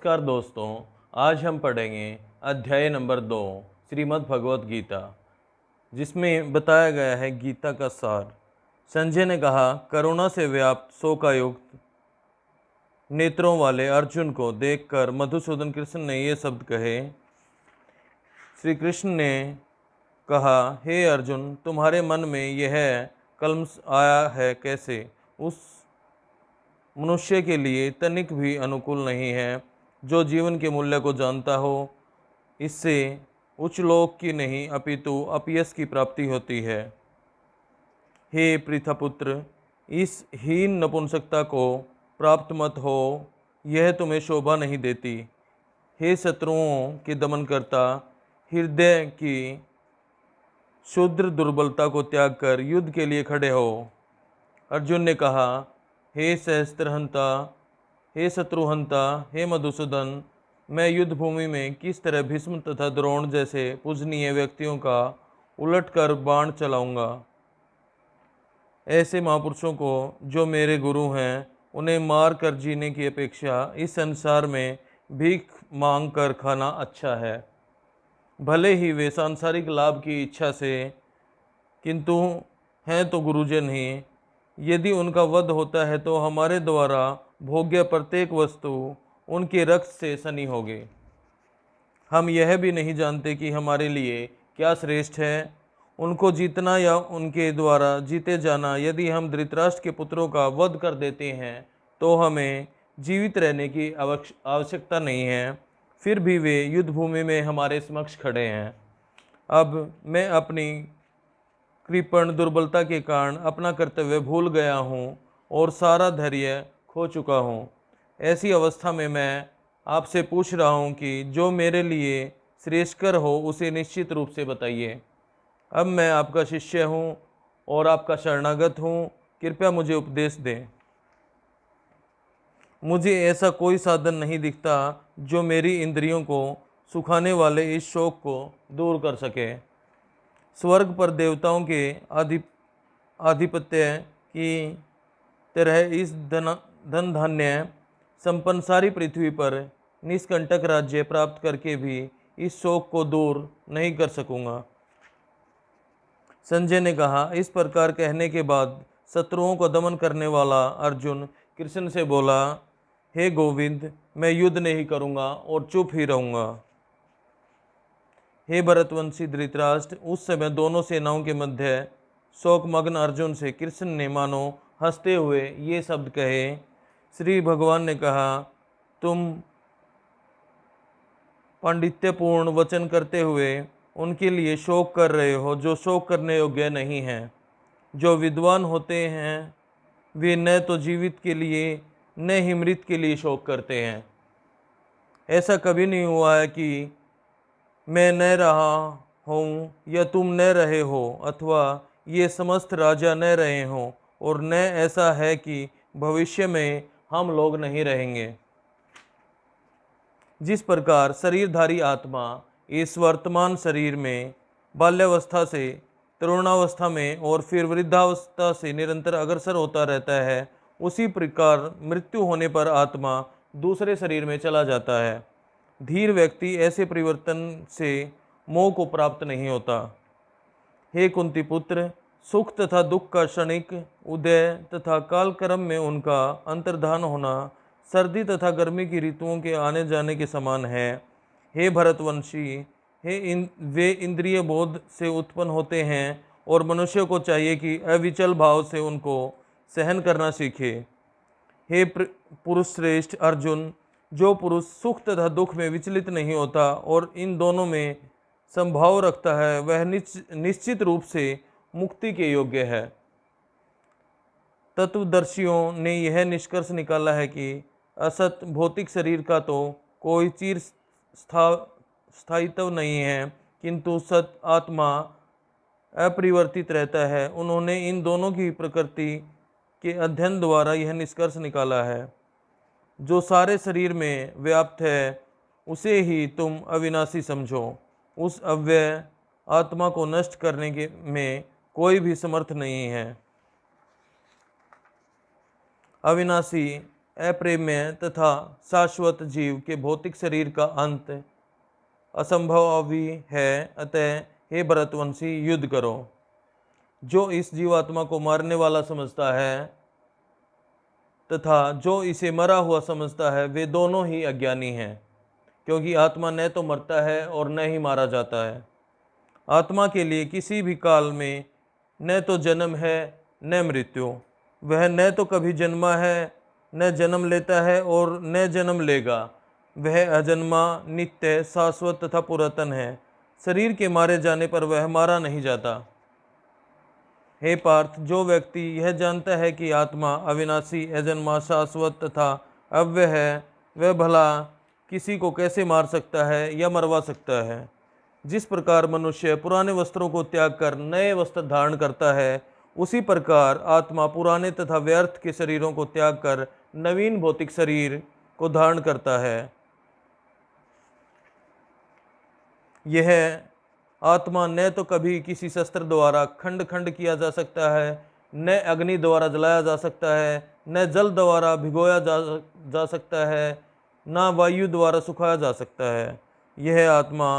नमस्कार दोस्तों, आज हम पढ़ेंगे अध्याय नंबर 2 श्रीमद् भगवत गीता, जिसमें बताया गया है गीता का सार। संजय ने कहा, करुणा से व्याप्त शोकायुक्त नेत्रों वाले अर्जुन को देखकर मधुसूदन कृष्ण ने ये शब्द कहे। श्री कृष्ण ने कहा, हे अर्जुन, तुम्हारे मन में यह कलंश आया है कैसे? उस मनुष्य के लिए तनिक भी अनुकूल नहीं है जो जीवन के मूल्य को जानता हो। इससे उच्च लोक की नहीं अपितु अपयश की प्राप्ति होती है। हे पृथपुत्र, इस हीन नपुंसकता को प्राप्त मत हो, यह तुम्हें शोभा नहीं देती। हे शत्रुओं के दमन करता, हृदय की क्षुद्र दुर्बलता को त्याग कर युद्ध के लिए खड़े हो। अर्जुन ने कहा, हे सहस्त्रहंता, हे शत्रुहंता, हे मधुसूदन, मैं युद्ध भूमि में किस तरह भीष्म तथा द्रोण जैसे पूजनीय व्यक्तियों का उलटकर बाण चलाऊंगा। ऐसे महापुरुषों को जो मेरे गुरु हैं, उन्हें मार कर जीने की अपेक्षा इस संसार में भीख मांग कर खाना अच्छा है। भले ही वे सांसारिक लाभ की इच्छा से किंतु हैं तो गुरुजन ही। यदि उनका वध होता है तो हमारे द्वारा भोग्य प्रत्येक वस्तु उनके रक्त से सनी होगी। हम यह भी नहीं जानते कि हमारे लिए क्या श्रेष्ठ है, उनको जीतना या उनके द्वारा जीते जाना। यदि हम धृतराष्ट्र के पुत्रों का वध कर देते हैं तो हमें जीवित रहने की आवश्यकता नहीं है। फिर भी वे युद्ध भूमि में हमारे समक्ष खड़े हैं। अब मैं अपनी कृपण दुर्बलता के कारण अपना कर्तव्य भूल गया हूँ और सारा धैर्य खो चुका हूँ। ऐसी अवस्था में मैं आपसे पूछ रहा हूँ कि जो मेरे लिए श्रेष्ठकर हो उसे निश्चित रूप से बताइए। अब मैं आपका शिष्य हूँ और आपका शरणागत हूँ, कृपया मुझे उपदेश दें। मुझे ऐसा कोई साधन नहीं दिखता जो मेरी इंद्रियों को सुखाने वाले इस शोक को दूर कर सके। स्वर्ग पर देवताओं के आधिपत्य की तरह इस धन धान्य संपन्न सारी पृथ्वी पर निष्कंटक राज्य प्राप्त करके भी इस शोक को दूर नहीं कर सकूंगा। संजय ने कहा, इस प्रकार कहने के बाद शत्रुओं को दमन करने वाला अर्जुन कृष्ण से बोला, हे गोविंद, मैं युद्ध नहीं करूंगा और चुप ही रहूंगा। हे भरतवंशी धृतराष्ट्र, उस समय दोनों सेनाओं के मध्य शोकमग्न अर्जुन से कृष्ण ने मानो हंसते हुए ये शब्द कहे। श्री भगवान ने कहा, तुम पांडित्यपूर्ण वचन करते हुए उनके लिए शोक कर रहे हो जो शोक करने योग्य नहीं हैं। जो विद्वान होते हैं वे न तो जीवित के लिए न ही मृत के लिए शोक करते हैं। ऐसा कभी नहीं हुआ है कि मैं न रहा हूँ या तुम न रहे हो, अथवा ये समस्त राजा न रहे हों, और न ऐसा है कि भविष्य में हम लोग नहीं रहेंगे। जिस प्रकार शरीरधारी आत्मा इस वर्तमान शरीर में बाल्यावस्था से तरुणावस्था में और फिर वृद्धावस्था से निरंतर अग्रसर होता रहता है, उसी प्रकार मृत्यु होने पर आत्मा दूसरे शरीर में चला जाता है। धीर व्यक्ति ऐसे परिवर्तन से मोह को प्राप्त नहीं होता। हे कुंती पुत्र, सुख तथा दुख का क्षणिक उदय तथा कालक्रम में उनका अंतर्धान होना सर्दी तथा गर्मी की ऋतुओं के आने जाने के समान है। हे भरतवंशी, वे इंद्रिय बोध से उत्पन्न होते हैं और मनुष्य को चाहिए कि अविचल भाव से उनको सहन करना सीखे। हे पुरुष श्रेष्ठ अर्जुन, जो पुरुष सुख तथा दुख में विचलित नहीं होता और इन दोनों में संभाव रखता है, वह निश्चित रूप से मुक्ति के योग्य है। तत्वदर्शियों ने यह निष्कर्ष निकाला है कि असत भौतिक शरीर का तो कोई चिर स्थायित्व नहीं है, किंतु सत आत्मा अपरिवर्तित रहता है। उन्होंने इन दोनों की प्रकृति के अध्ययन द्वारा यह निष्कर्ष निकाला है। जो सारे शरीर में व्याप्त है उसे ही तुम अविनाशी समझो। उस अव्यय आत्मा को नष्ट करने के में कोई भी समर्थ नहीं है। अविनाशी अप्रेम्य तथा शाश्वत जीव के भौतिक शरीर का अंत असंभवी है। अतः हे भरतवंशी, युद्ध करो। जो इस जीवात्मा को मारने वाला समझता है तथा जो इसे मरा हुआ समझता है, वे दोनों ही अज्ञानी हैं, क्योंकि आत्मा न तो मरता है और न ही मारा जाता है। आत्मा के लिए किसी भी काल में न तो जन्म है न मृत्यु। वह न तो कभी जन्मा है, न जन्म लेता है और न जन्म लेगा। वह अजन्मा, नित्य, शाश्वत तथा पुरातन है। शरीर के मारे जाने पर वह मारा नहीं जाता। हे पार्थ, जो व्यक्ति यह जानता है कि आत्मा अविनाशी, अजन्मा, शाश्वत तथा अव्यय है, वह भला किसी को कैसे मार सकता है या मरवा सकता है। जिस प्रकार मनुष्य पुराने वस्त्रों को त्याग कर नए वस्त्र धारण करता है, उसी प्रकार आत्मा पुराने तथा व्यर्थ के शरीरों को त्याग कर नवीन भौतिक शरीर को धारण करता है। यह आत्मा न तो कभी किसी शस्त्र द्वारा खंड खंड किया जा सकता है, न अग्नि द्वारा जलाया जा सकता है, न जल द्वारा भिगोया जा सकता है, न वायु द्वारा सुखाया जा सकता है। यह आत्मा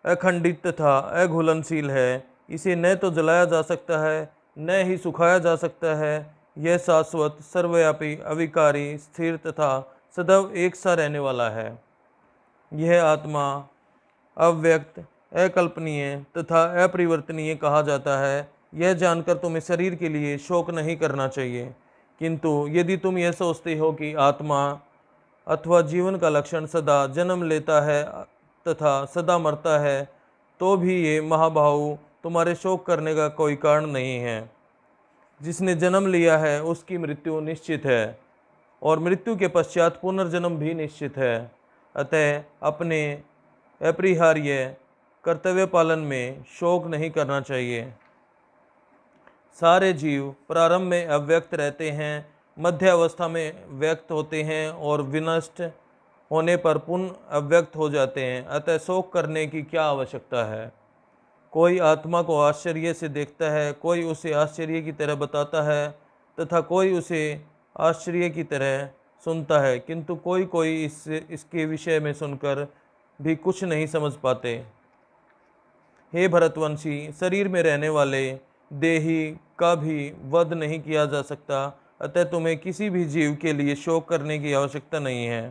अखंडित तथा अघुलनशील है। इसे न तो जलाया जा सकता है, न ही सुखाया जा सकता है। यह शाश्वत, सर्वव्यापी, अविकारी, स्थिर तथा सदैव एक सा रहने वाला है। यह आत्मा अव्यक्त, अकल्पनीय तथा अपरिवर्तनीय कहा जाता है। यह जानकर तुम्हें शरीर के लिए शोक नहीं करना चाहिए, किंतु यदि तुम यह सोचते हो कि आत्मा अथवा जीवन का लक्षण सदा जन्म लेता है तथा सदा मरता है, तो भी ये महाबाहु तुम्हारे शोक करने का कोई कारण नहीं है। जिसने जन्म लिया है उसकी मृत्यु निश्चित है, और मृत्यु के पश्चात पुनर्जन्म भी निश्चित है। अतः अपने अपरिहार्य कर्तव्य पालन में शोक नहीं करना चाहिए। सारे जीव प्रारंभ में अव्यक्त रहते हैं, मध्य अवस्था में व्यक्त होते हैं और विनष्ट होने पर पुनः अव्यक्त हो जाते हैं। अतः शोक करने की क्या आवश्यकता है। कोई आत्मा को आश्चर्य से देखता है, कोई उसे आश्चर्य की तरह बताता है तथा कोई उसे आश्चर्य की तरह सुनता है, किंतु कोई कोई इसके विषय में सुनकर भी कुछ नहीं समझ पाते। हे भरतवंशी, शरीर में रहने वाले देही का भी वध नहीं किया जा सकता। अतः तुम्हें किसी भी जीव के लिए शोक करने की आवश्यकता नहीं है।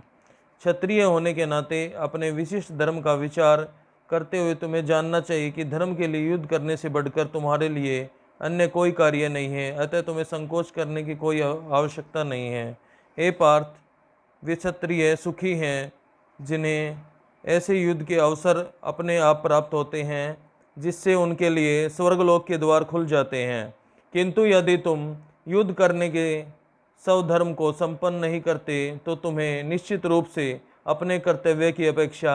क्षत्रिय होने के नाते अपने विशिष्ट धर्म का विचार करते हुए तुम्हें जानना चाहिए कि धर्म के लिए युद्ध करने से बढ़कर तुम्हारे लिए अन्य कोई कार्य नहीं है। अतः तुम्हें संकोच करने की कोई आवश्यकता नहीं है। हे पार्थ, वे क्षत्रिय सुखी हैं जिन्हें ऐसे युद्ध के अवसर अपने आप प्राप्त होते हैं, जिससे उनके लिए स्वर्गलोक के द्वार खुल जाते हैं। किंतु यदि तुम युद्ध करने के स्वधर्म को संपन्न नहीं करते, तो तुम्हें निश्चित रूप से अपने कर्तव्य की अपेक्षा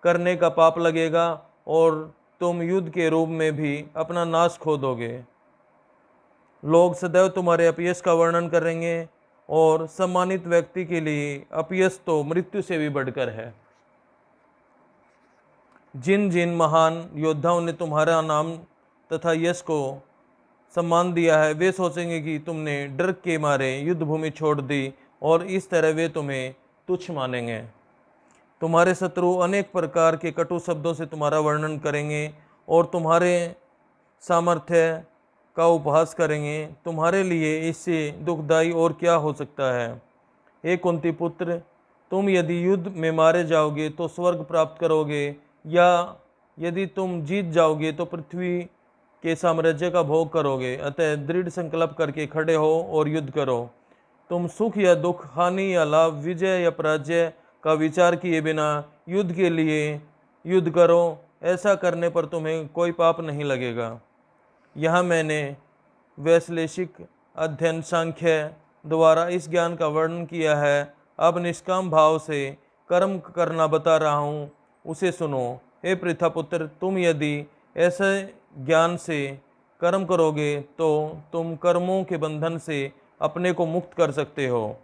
करने का पाप लगेगा और तुम युद्ध के रूप में भी अपना नाश खो दोगे। लोग सदैव तुम्हारे अपयश का वर्णन करेंगे, और सम्मानित व्यक्ति के लिए अपयश तो मृत्यु से भी बढ़कर है। जिन जिन महान योद्धाओं ने तुम्हारा नाम तथा यश को सम्मान दिया है, वे सोचेंगे कि तुमने डर के मारे युद्ध भूमि छोड़ दी, और इस तरह वे तुम्हें तुच्छ मानेंगे। तुम्हारे शत्रु अनेक प्रकार के कटु शब्दों से तुम्हारा वर्णन करेंगे और तुम्हारे सामर्थ्य का उपहास करेंगे। तुम्हारे लिए इससे दुखदाई और क्या हो सकता है। हे कुंती पुत्र, तुम यदि युद्ध में मारे जाओगे तो स्वर्ग प्राप्त करोगे, या यदि तुम जीत जाओगे तो पृथ्वी के साम्राज्य का भोग करोगे। अतः दृढ़ संकल्प करके खड़े हो और युद्ध करो। तुम सुख या दुख, हानि या लाभ, विजय या पराजय का विचार किए बिना युद्ध के लिए युद्ध करो। ऐसा करने पर तुम्हें कोई पाप नहीं लगेगा। यहाँ मैंने वैश्लेषिक अध्ययन सांख्य द्वारा इस ज्ञान का वर्णन किया है। अब निष्काम भाव से कर्म करना बता रहा हूँ, उसे सुनो। हे पृथापुत्र, तुम यदि ऐसे ज्ञान से कर्म करोगे तो तुम कर्मों के बंधन से अपने को मुक्त कर सकते हो।